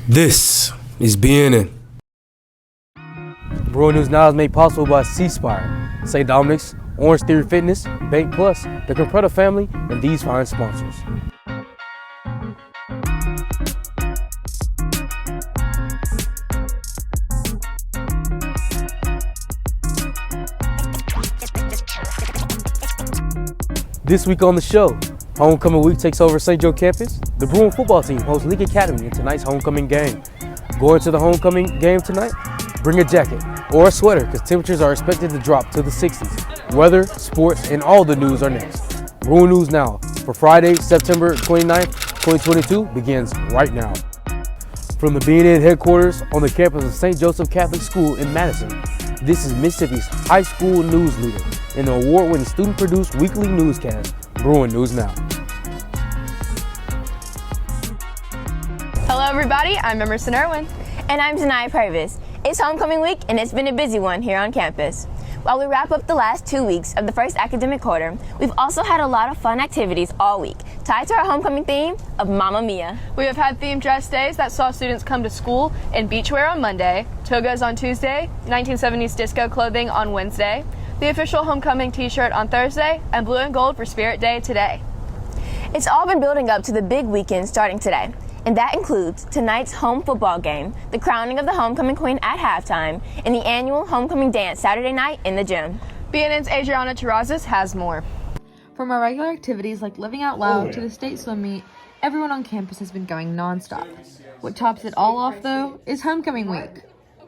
This is BNN. Bruin News Now is made possible by C-Spire, St. Dominic's, Orange Theory Fitness, Bank Plus, the Compretta family, and these fine sponsors. This week on the show, Homecoming Week takes over St. Joe campus. The Bruin football team hosts League Academy in tonight's homecoming game. Going to the homecoming game tonight? Bring a jacket or a sweater because temperatures are expected to drop to the 60s. Weather, sports, and all the news are next. Bruin News Now for Friday, September 29th, 2022 begins right now. From the BNN headquarters on the campus of St. Joseph Catholic School in Madison, this is Mississippi's high school news leader and the award-winning student-produced weekly newscast, Bruin News Now. Hello everybody, I'm Emerson Irwin. And I'm Zanaya Purvis. It's homecoming week and it's been a busy one here on campus. While we wrap up the last 2 weeks of the first academic quarter, we've also had a lot of fun activities all week, tied to our homecoming theme of Mamma Mia. We have had themed dress days that saw students come to school in beachwear on Monday, togas on Tuesday, 1970s disco clothing on Wednesday, the official homecoming t-shirt on Thursday, and blue and gold for Spirit Day today. It's all been building up to the big weekend starting today. And that includes tonight's home football game, the crowning of the homecoming queen at halftime, and the annual homecoming dance Saturday night in the gym. BNN's Adriana Terrazas has more. From our regular activities like Living Out Loud to the state swim meet, everyone on campus has been going nonstop. What tops it all off, though, is homecoming week.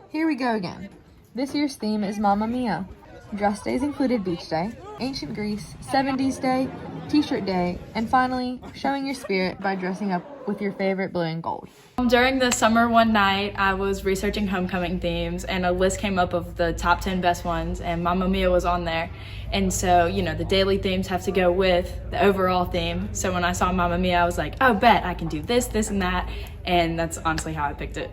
Here we go again. This year's theme is Mamma Mia. Dress days included Beach Day, Ancient Greece, 70s Day, T-shirt Day, and finally, showing your spirit by dressing up with your favorite blue and gold. During the summer one night, I was researching homecoming themes, and a list came up of the top 10 best ones, and Mamma Mia was on there. And so, the daily themes have to go with the overall theme. So when I saw Mamma Mia, I was like, oh, bet I can do this, this, and that. And that's honestly how I picked it.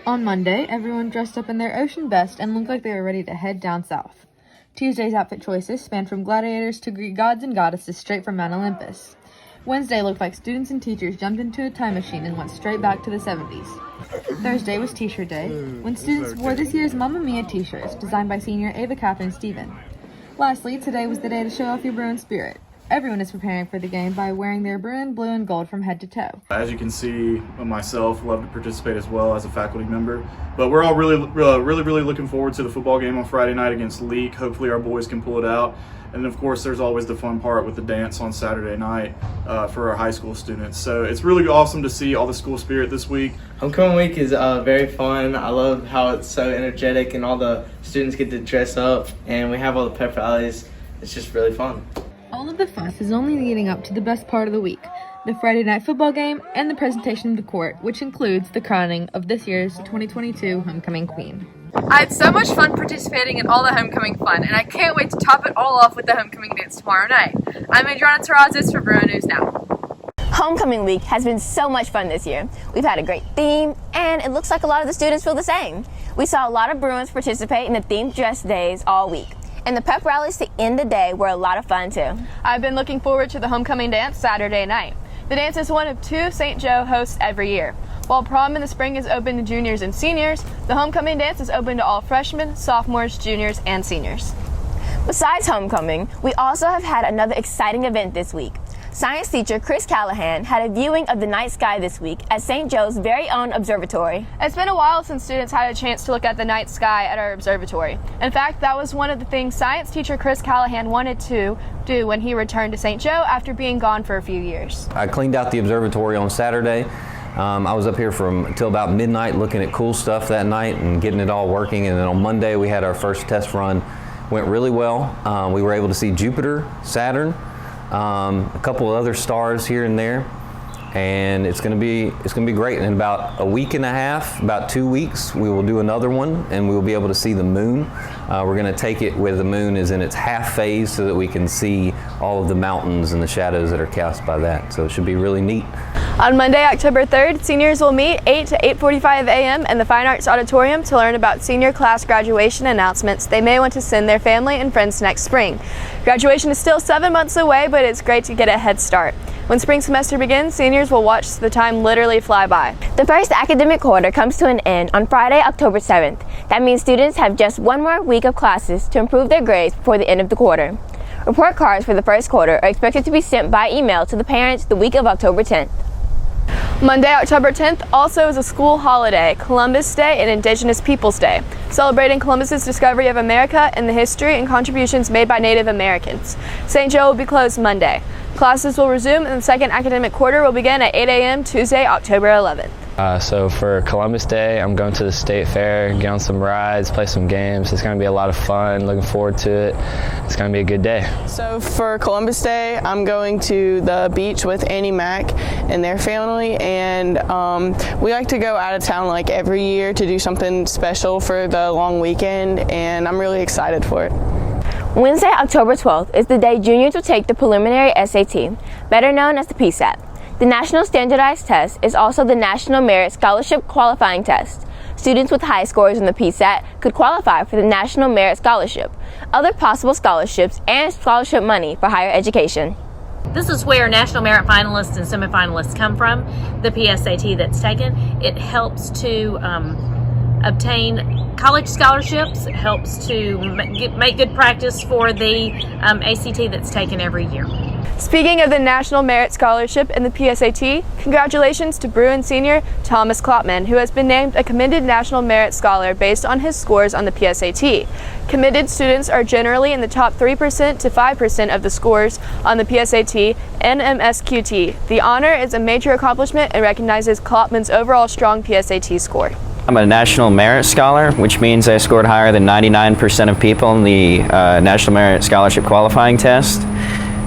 On Monday, everyone dressed up in their ocean best and looked like they were ready to head down south. Tuesday's outfit choices spanned from gladiators to Greek gods and goddesses straight from Mount Olympus. Wednesday looked like students and teachers jumped into a time machine and went straight back to the 70s. Thursday was T-shirt Day, when students wore this year's Mamma Mia t-shirts designed by senior Ava Catherine Stephen. Lastly, today was the day to show off your Bruin spirit. Everyone is preparing for the game by wearing their Bruin blue and gold from head to toe. As you can see, myself love to participate as well as a faculty member. But we're all really looking forward to the football game on Friday night against Leak. Hopefully our boys can pull it out. And of course, there's always the fun part with the dance on Saturday night for our high school students. So it's really awesome to see all the school spirit this week. Homecoming week is very fun. I love how it's so energetic and all the students get to dress up and we have all the pep rallies. It's just really fun. All of the fuss is only leading up to the best part of the week, the Friday night football game and the presentation to court, which includes the crowning of this year's 2022 homecoming queen. I had so much fun participating in all the homecoming fun, and I can't wait to top it all off with the homecoming dance tomorrow night. I'm Adriana Terrazas for Bruin News Now. Homecoming week has been so much fun this year. We've had a great theme, and it looks like a lot of the students feel the same. We saw a lot of Bruins participate in the themed dress days all week. And the pep rallies to end the day were a lot of fun too. I've been looking forward to the homecoming dance Saturday night. The dance is one of 2 St. Joe hosts every year. While prom in the spring is open to juniors and seniors, the homecoming dance is open to all freshmen, sophomores, juniors, and seniors. Besides homecoming, we also have had another exciting event this week. Science teacher Chris Callahan had a viewing of the night sky this week at St. Joe's very own observatory. It's been a while since students had a chance to look at the night sky at our observatory. In fact, that was one of the things science teacher Chris Callahan wanted to do when he returned to St. Joe after being gone for a few years. I cleaned out the observatory on Saturday. I was up here until about midnight looking at cool stuff that night and getting it all working. And then on Monday we had our first test run. Went really well. We were able to see Jupiter, Saturn, a couple of other stars here and there, and it's going to be great. In about a week and a half, about 2 weeks, we will do another one, and we will be able to see the moon. We're going to take it where the moon is in its half phase, so that we can see all of the mountains and the shadows that are cast by that. So it should be really neat. On Monday, October 3rd, seniors will meet 8 to 8:45 a.m. in the Fine Arts Auditorium to learn about senior class graduation announcements they may want to send their family and friends next spring. Graduation is still 7 months away, but it's great to get a head start. When spring semester begins, seniors will watch the time literally fly by. The first academic quarter comes to an end on Friday, October 7th. That means students have just one more week of classes to improve their grades before the end of the quarter. Report cards for the first quarter are expected to be sent by email to the parents the week of October 10th. Monday, October 10th also is a school holiday, Columbus Day and Indigenous Peoples Day, celebrating Columbus's discovery of America and the history and contributions made by Native Americans. St. Joe will be closed Monday. Classes will resume and the second academic quarter will begin at 8 a.m. Tuesday, October 11th. So for Columbus Day, I'm going to the state fair, get on some rides, play some games. It's going to be a lot of fun. Looking forward to it. It's going to be a good day. So for Columbus Day, I'm going to the beach with Annie Mac and their family, and we like to go out of town like every year to do something special for the long weekend, and I'm really excited for it. Wednesday, October 12th is the day juniors will take the preliminary SAT, better known as the PSAT. The National Standardized Test is also the National Merit Scholarship Qualifying Test. Students with high scores in the PSAT could qualify for the National Merit Scholarship, other possible scholarships, and scholarship money for higher education. This is where national merit finalists and semifinalists come from. The PSAT that's taken, it helps to obtain college scholarships. It helps to make good practice for the ACT that's taken every year. Speaking of the National Merit Scholarship and the PSAT, congratulations to Bruin senior Thomas Klopman, who has been named a Commended National Merit Scholar based on his scores on the PSAT. Committed students are generally in the top 3% to 5% of the scores on the PSAT and MSQT. The honor is a major accomplishment and recognizes Klopman's overall strong PSAT score. I'm a National Merit Scholar, which means I scored higher than 99% of people in the National Merit Scholarship Qualifying Test.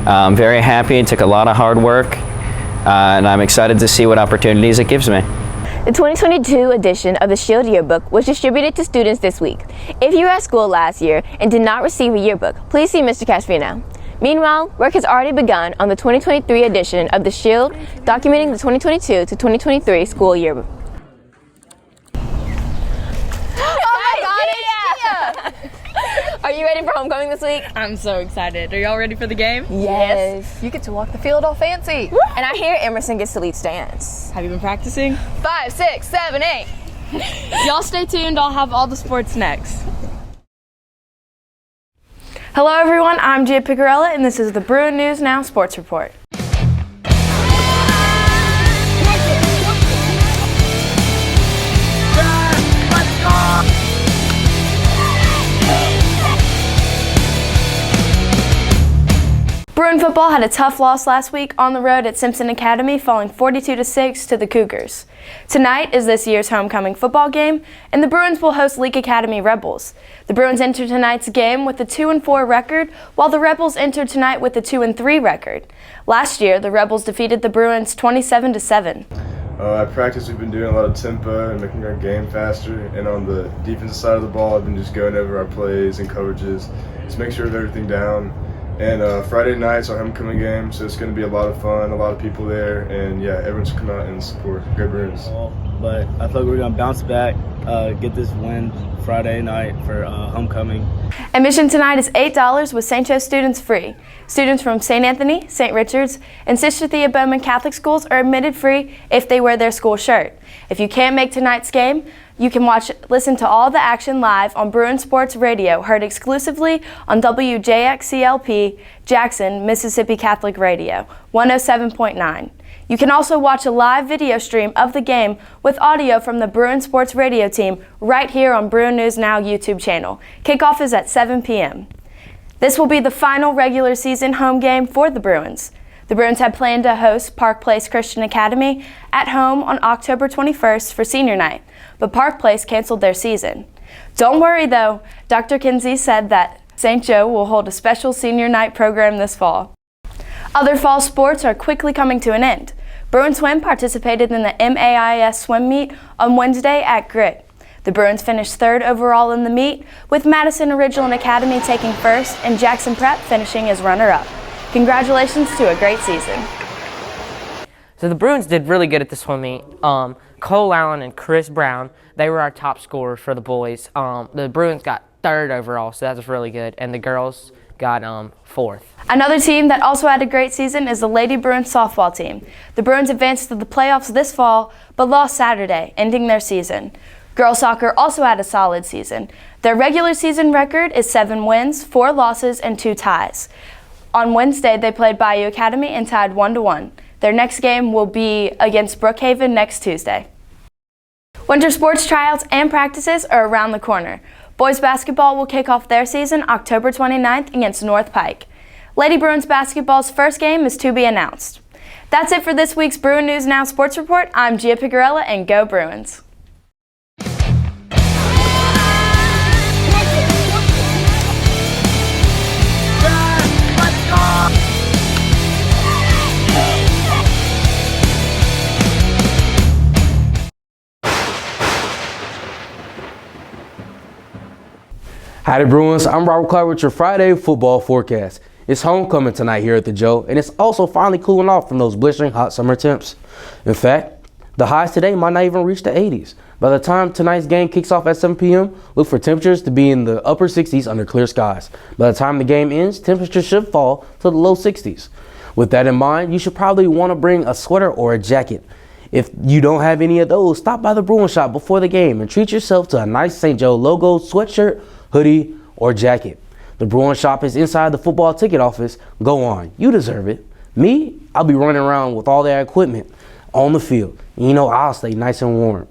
I'm very happy. It took a lot of hard work, and I'm excited to see what opportunities it gives me. The 2022 edition of the Shield Yearbook was distributed to students this week. If you were at school last year and did not receive a yearbook, please see Mr. Caspino. Meanwhile, work has already begun on the 2023 edition of the Shield, documenting the 2022 to 2023 school yearbook. Are you ready for homecoming this week? I'm so excited. Are y'all ready for the game? Yes. You get to walk the field all fancy. And I hear Emerson gets to lead stands. Have you been practicing? 5, 6, 7, 8. Y'all stay tuned. I'll have all the sports next. Hello everyone, I'm Gia Picarella and this is the Bruin News Now Sports Report. Bruin football had a tough loss last week on the road at Simpson Academy, falling 42-6 to the Cougars. Tonight is this year's homecoming football game, and the Bruins will host Leake Academy Rebels. The Bruins enter tonight's game with a 2-4 record, while the Rebels enter tonight with a 2-3 record. Last year, the Rebels defeated the Bruins 27-7. At practice, we've been doing a lot of tempo and making our game faster, and on the defensive side of the ball, I've been just going over our plays and coverages, just make sure of everything down. And Friday night's our homecoming game, so it's going to be a lot of fun, a lot of people there, and yeah, everyone should come out and support Go Bruins. But I feel like we're going to bounce back, get this win Friday night for homecoming. Admission tonight is $8 with St. Joe students free. Students from St. Anthony, St. Richard's, and Sister Thea Bowman Catholic schools are admitted free if they wear their school shirt. If you can't make tonight's game, you can listen to all the action live on Bruin Sports Radio, heard exclusively on WJXCLP Jackson, Mississippi Catholic Radio, 107.9. You can also watch a live video stream of the game with audio from the Bruin Sports Radio team right here on Bruin News Now YouTube channel. Kickoff is at 7 p.m. This will be the final regular season home game for the Bruins. The Bruins had planned to host Park Place Christian Academy at home on October 21st for senior night, but Park Place canceled their season. Don't worry though, Dr. Kinsey said that St. Joe will hold a special senior night program this fall. Other fall sports are quickly coming to an end. Bruin Swim participated in the MAIS swim meet on Wednesday at Grit. The Bruins finished third overall in the meet, with Madison Original Academy taking first and Jackson Prep finishing as runner-up. Congratulations to a great season. So the Bruins did really good at the swim meet. Cole Allen and Chris Brown, they were our top scorers for the boys. The Bruins got third overall, so that was really good. And the girls got 4th. Another team that also had a great season is the Lady Bruins softball team. The Bruins advanced to the playoffs this fall, but lost Saturday, ending their season. Girls soccer also had a solid season. Their regular season record is 7 wins, 4 losses, and 2 ties. On Wednesday, they played Bayou Academy and tied 1-1. Their next game will be against Brookhaven next Tuesday. Winter sports tryouts and practices are around the corner. Boys basketball will kick off their season October 29th against North Pike. Lady Bruins basketball's first game is to be announced. That's it for this week's Bruin News Now Sports Report. I'm Gia Picarella, and go Bruins! Howdy Bruins, I'm Robert Clark with your Friday football forecast. It's homecoming tonight here at the Joe, and it's also finally cooling off from those blistering hot summer temps. In fact, the highs today might not even reach the 80s. By the time tonight's game kicks off at 7 p.m., look for temperatures to be in the upper 60s under clear skies. By the time the game ends, temperatures should fall to the low 60s. With that in mind, you should probably want to bring a sweater or a jacket. If you don't have any of those, stop by the Bruin shop before the game and treat yourself to a nice St. Joe logo sweatshirt, hoodie, or jacket. The Bruin shop is inside the football ticket office. Go on, you deserve it. Me, I'll be running around with all that equipment on the field. You know, I'll stay nice and warm.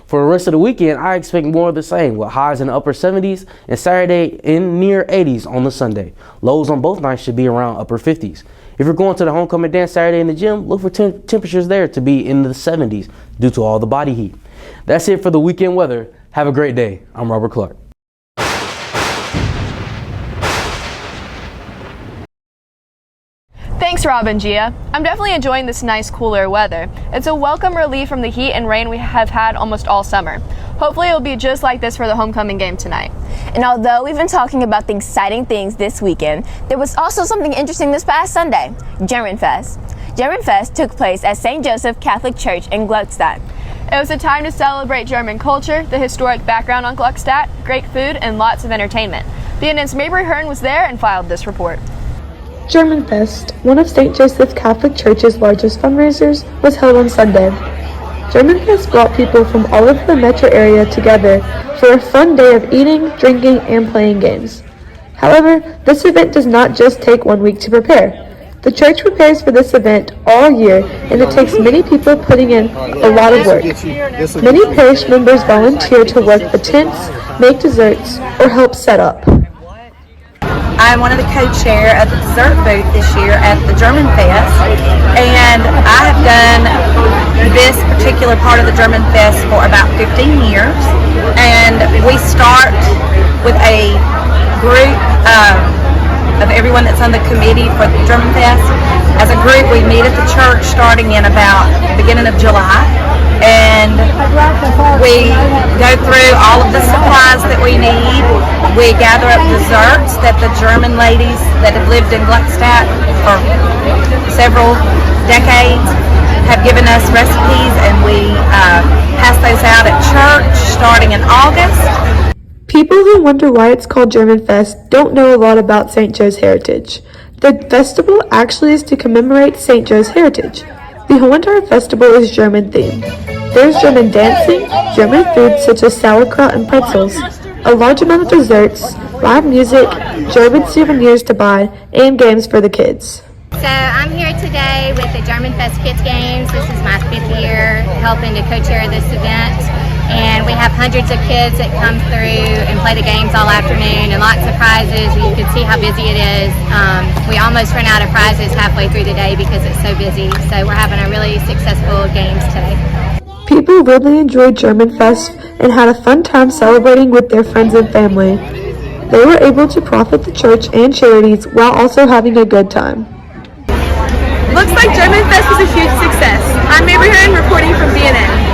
For the rest of the weekend, I expect more of the same, with highs in the upper 70s and Saturday in near 80s on the Sunday. Lows on both nights should be around upper 50s. If you're going to the homecoming dance Saturday in the gym, look for temperatures there to be in the 70s due to all the body heat. That's it for the weekend weather. Have a great day. I'm Robert Clark. Thanks, Rob and Gia. I'm definitely enjoying this nice, cooler weather. It's a welcome relief from the heat and rain we have had almost all summer. Hopefully it'll be just like this for the homecoming game tonight. And although we've been talking about the exciting things this weekend, there was also something interesting this past Sunday, German Fest. German Fest took place at St. Joseph Catholic Church in Gluckstadt. It was a time to celebrate German culture, the historic background on Gluckstadt, great food, and lots of entertainment. BNN's Mabry Hearn was there and filed this report. German Fest, one of St. Joseph Catholic Church's largest fundraisers, was held on Sunday. German Fest brought people from all over the metro area together for a fun day of eating, drinking, and playing games. However, this event does not just take 1 week to prepare. The church prepares for this event all year, and it takes many people putting in a lot of work. Many parish members volunteer to work the tents, make desserts, or help set up. I'm one of the co-chair of the dessert booth this year at the German Fest, and I have done this particular part of the German Fest for about 15 years, and we start with a group of everyone that's on the committee for the German Fest. As a group, we meet at the church starting in about the beginning of July, and we go through all of the supplies that we need. We gather up desserts that the German ladies that have lived in Gluckstadt for several decades have given us recipes, and we pass those out at church starting in August. People who wonder why it's called German Fest don't know a lot about St. Joe's heritage. The festival actually is to commemorate St. Joe's heritage. The whole entire festival is German themed. There's German dancing, German food such as sauerkraut and pretzels, a large amount of desserts, live music, German souvenirs to buy, and games for the kids. So I'm here today with the German Fest Kids Games. This is my 5th year helping to co-chair this event. And we have hundreds of kids that come through and play the games all afternoon, and lots of prizes. You can see how busy it is. We almost ran out of prizes halfway through the day because it's so busy. So we're having a really successful games today. People really enjoyed German Fest and had a fun time celebrating with their friends and family. They were able to profit the church and charities while also having a good time. Looks like German Fest was a huge success. I'm Mabry Hearn reporting from BNN.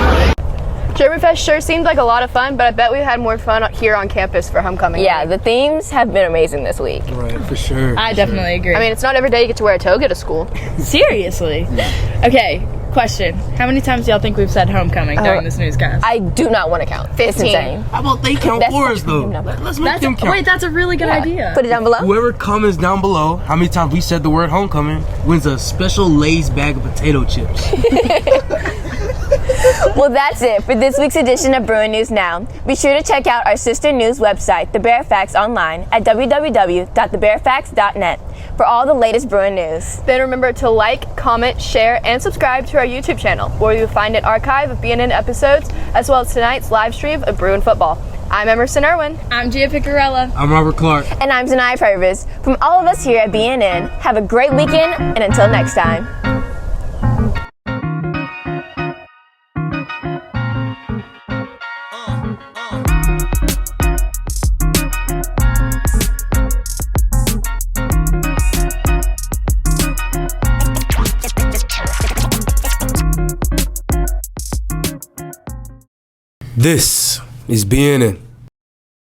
German Fest sure seemed like a lot of fun, but I bet we had more fun here on campus for homecoming. Yeah, the themes have been amazing this week. Right, for sure. I definitely agree. I mean, it's not every day you get to wear a toga to school. Seriously. Okay, Question: how many times do y'all think we've said homecoming during this newscast? I do not want to count. 15. It's insane. How about they count for us though? Let's make them count. Wait, that's a really good idea. Put it down below. Whoever comments down below how many times we said the word homecoming wins a special Lay's bag of potato chips. Well, that's it for this week's edition of Bruin News Now. Be sure to check out our sister news website, The Bear Facts, online at www.thebearfacts.net for all the latest Bruin news. Then remember to like, comment, share, and subscribe to our YouTube channel, where you'll find an archive of BNN episodes, as well as tonight's live stream of Bruin football. I'm Emerson Irwin. I'm Gia Picarella. I'm Robert Clark. And I'm Zanaya Purvis. From all of us here at BNN, have a great weekend, and until next time. This is BNN.